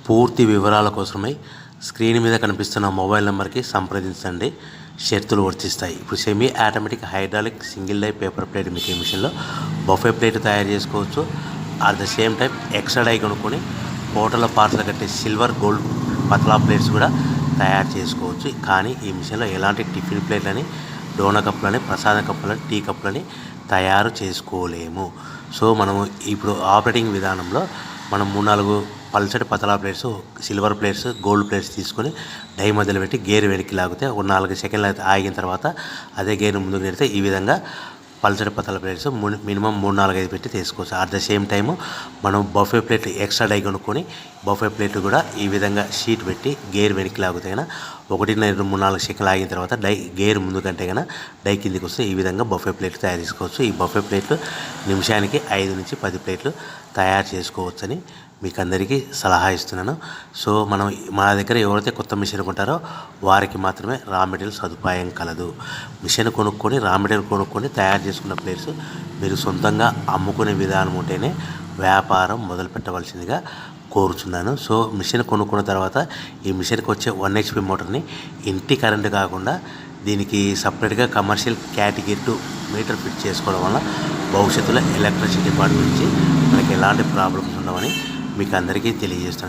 పూర్తి వివరాల కోసమై స్క్రీన్ మీద కనిపిస్తున్న మొబైల్ నెంబర్కి సంప్రదించండి. షరతులు వర్తిస్తాయి. ఇప్పుడు semi automatic hydraulic single die paper plate making మిషన్లో బఫే ప్లేట్ తయారు చేసుకోవచ్చు. At the same time extra die కొనుక్కొని హోటల్లో పార్సల్ కట్టే సిల్వర్ గోల్డ్ పతలా ప్లేట్స్ కూడా తయారు చేసుకోవచ్చు. కానీ ఈ మిషన్లో ఎలాంటి టిఫిన్ ప్లేట్లని, డోనా కప్పులని, ప్రసాద కప్పులని, టీ కప్పులని తయారు చేసుకోలేము. సో మనము ఇప్పుడు ఆపరేటింగ్ విధానంలో మనం 3-4 పల్చటి పతలా plates, silver plates, gold plates తీసుకొని డై మధ్యలో పెట్టి గేర్ వెనక్కి లాగితే ఒక 4 సెకండ్లు ఆగిన తర్వాత అదే గేర్ ముందుకు నెడితే ఈ విధంగా పల్చటి పతలా ప్లేట్స్ మినిమం 3-4-5 పెట్టి తీసుకోవచ్చు. అట్ ద సేమ్ టైము మనం బఫే ప్లేట్ ఎక్స్ట్రా డై కొనుక్కొని బఫే ప్లేట్ కూడా ఈ విధంగా షీట్ పెట్టి గేర్ వెనక్కి లాగితే కన్నా 1-2-3-4 సెకండ్లు ఆగిన తర్వాత గేర్ ముందు కంటే కన్నా డై కిందికి వస్తే ఈ విధంగా బఫే ప్లేట్లు తయారు చేసుకోవచ్చు. ఈ బఫే ప్లేట్లు నిమిషానికి 5-10 ప్లేట్లు తయారు చేసుకోవచ్చని మీకు అందరికీ సలహా ఇస్తున్నాను. సో మనం మా దగ్గర ఎవరైతే కొత్త మిషన్ కొంటారో వారికి మాత్రమే రా మెటీరియల్ సదుపాయం కలదు. మిషన్ కొనుక్కొని రా మెటీరియల్ కొనుక్కొని తయారు చేసుకున్న ప్లేట్స్ మీరు సొంతంగా అమ్ముకునే విధానం ఉంటేనే వ్యాపారం మొదలు పెట్టవలసిందిగా కోరుచున్నాను. సో మిషన్ కొనుక్కున్న తర్వాత ఈ మిషన్కి వచ్చే 1 HP మోటార్ని ఇంటి కరెంటు కాకుండా దీనికి సపరేట్గా కమర్షియల్ కేటగిరీ 2 మీటర్ ఫిట్ చేసుకోవడం వల్ల భవిష్యత్తులో ఎలక్ట్రిసిటీ డిపార్ట్మెంట్ నుంచి మనకి ఎలాంటి ప్రాబ్లమ్స్ ఉండవని మీకు అందరికీ తెలియజేస్తున్నాను.